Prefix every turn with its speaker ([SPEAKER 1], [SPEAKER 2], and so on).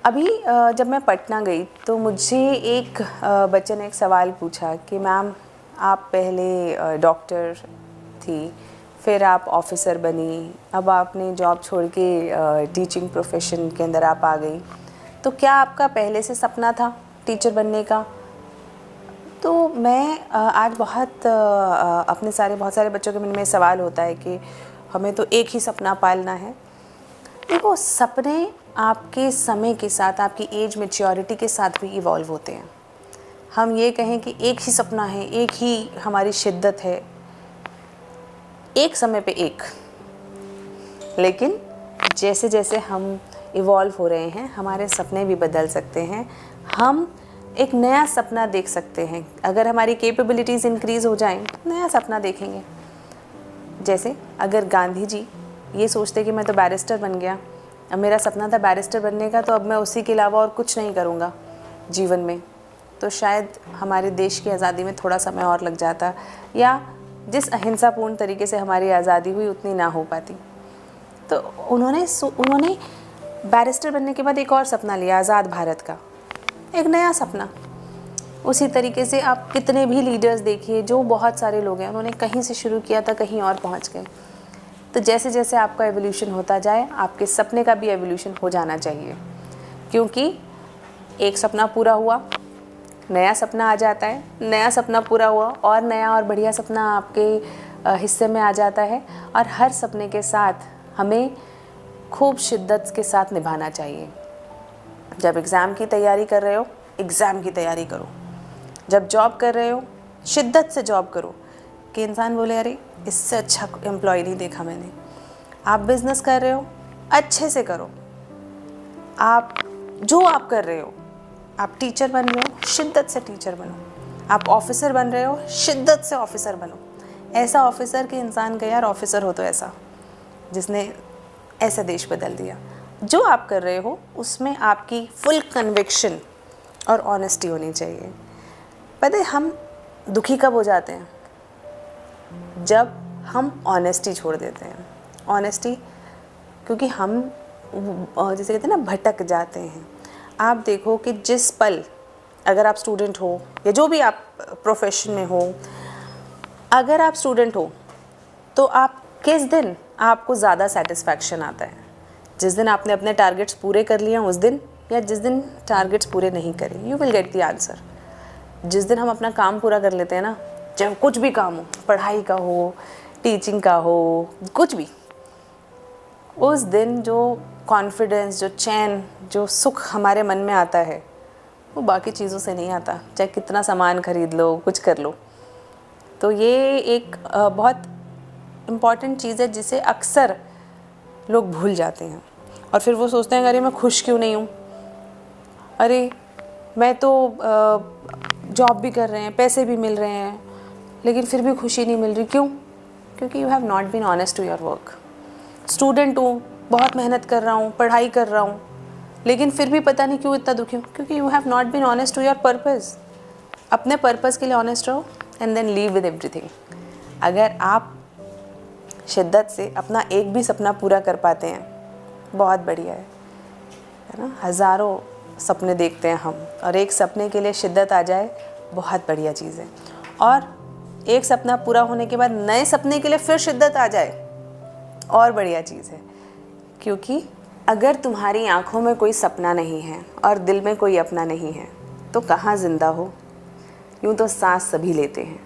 [SPEAKER 1] अभी जब मैं पटना गई तो मुझे एक बच्चे ने एक सवाल पूछा कि मैम आप पहले डॉक्टर थी, फिर आप ऑफ़िसर बनी, अब आपने जॉब छोड़ के टीचिंग प्रोफेशन के अंदर आप आ गई, तो क्या आपका पहले से सपना था टीचर बनने का? तो मैं आज बहुत सारे बच्चों के मन में सवाल होता है कि हमें तो एक ही सपना पालना है। देखो, सपने आपके समय के साथ, आपकी एज मैच्योरिटी के साथ भी इवॉल्व होते हैं। हम ये कहें कि एक ही सपना है, एक ही हमारी शिद्दत है, एक समय पे एक, लेकिन जैसे जैसे हम इवॉल्व हो रहे हैं हमारे सपने भी बदल सकते हैं। हम एक नया सपना देख सकते हैं। अगर हमारी कैपेबिलिटीज़ इंक्रीज़ हो जाएं, नया सपना देखेंगे। जैसे अगर गांधी जी ये सोचते कि मैं तो बैरिस्टर बन गया, अब मेरा सपना था बैरिस्टर बनने का, तो अब मैं उसी के अलावा और कुछ नहीं करूँगा जीवन में, तो शायद हमारे देश की आज़ादी में थोड़ा समय और लग जाता, या जिस अहिंसापूर्ण तरीके से हमारी आज़ादी हुई उतनी ना हो पाती। तो उन्होंने बैरिस्टर बनने के बाद एक और सपना लिया, आज़ाद भारत का, एक नया सपना। उसी तरीके से आप कितने भी लीडर्स देखिए, जो बहुत सारे लोग हैं, उन्होंने कहीं से शुरू किया था, कहीं और पहुंच गए। तो जैसे जैसे आपका एवोल्यूशन होता जाए, आपके सपने का भी एवोल्यूशन हो जाना चाहिए, क्योंकि एक सपना पूरा हुआ, नया सपना आ जाता है, नया सपना पूरा हुआ और नया और बढ़िया सपना आपके हिस्से में आ जाता है। और हर सपने के साथ हमें खूब शिद्दत के साथ निभाना चाहिए। जब एग्ज़ाम की तैयारी कर रहे हो, एग्ज़ाम की तैयारी करो। जब जॉब कर रहे हो, शिद्दत से जॉब करो कि इंसान बोले अरे इससे अच्छा एम्प्लॉय नहीं देखा मैंने। आप बिज़नेस कर रहे हो, अच्छे से करो। आप जो आप कर रहे हो, आप टीचर बन रहे हो, शिद्दत से टीचर बनो। आप ऑफिसर बन रहे हो, शिद्दत से ऑफिसर बनो। ऐसा ऑफिसर कि इंसान का यार ऑफिसर हो तो ऐसा, जिसने ऐसा देश बदल दिया। जो आप कर रहे हो उसमें आपकी फुल कन्विक्शन और ऑनेस्टी होनी चाहिए। पता है हम दुखी कब हो जाते हैं? जब हम ऑनेस्टी छोड़ देते हैं। ऑनेस्टी, क्योंकि हम जैसे कहते हैं ना, भटक जाते हैं। आप देखो कि जिस पल, अगर आप स्टूडेंट हो या जो भी आप प्रोफेशन में हो, अगर आप स्टूडेंट हो तो आप किस दिन आपको ज़्यादा सेटिस्फैक्शन आता है? जिस दिन आपने अपने टारगेट्स पूरे कर लिए उस दिन, या जिस दिन टारगेट्स पूरे नहीं करे? You will get the answer. जिस दिन हम अपना काम पूरा कर लेते हैं ना, चाहे कुछ भी काम हो, पढ़ाई का हो, टीचिंग का हो, कुछ भी, उस दिन जो कॉन्फिडेंस, जो चैन, जो सुख हमारे मन में आता है, वो बाकी चीज़ों से नहीं आता। चाहे कितना सामान खरीद लो, कुछ कर लो। तो ये एक बहुत इम्पॉर्टेंट चीज़ है जिसे अक्सर लोग भूल जाते हैं, और फिर वो सोचते हैं अरे मैं खुश क्यों नहीं हूँ, अरे मैं तो जॉब भी कर रहे हैं, पैसे भी मिल रहे हैं, लेकिन फिर भी खुशी नहीं मिल रही। क्यों? क्योंकि you have not been honest to your work. Student हूँ, बहुत मेहनत कर रहा हूँ, पढ़ाई कर रहा हूँ, लेकिन फिर भी पता नहीं क्यों इतना दुखी हूँ, क्योंकि you have not been honest to your purpose. अपने पर्पज़ के लिए ऑनेस्ट रहो and then leave with everything. अगर आप शिद्दत से अपना एक भी सपना पूरा कर पाते हैं, बहुत बढ़िया है ना। हज़ारों सपने देखते हैं हम, और एक सपने के लिए शिद्दत आ जाए, बहुत बढ़िया चीज़ है। और एक सपना पूरा होने के बाद नए सपने के लिए फिर शिद्दत आ जाए, और बढ़िया चीज़ है। क्योंकि अगर तुम्हारी आँखों में कोई सपना नहीं है और दिल में कोई अपना नहीं है, तो कहाँ ज़िंदा हो? यूँ तो सांस सभी लेते हैं,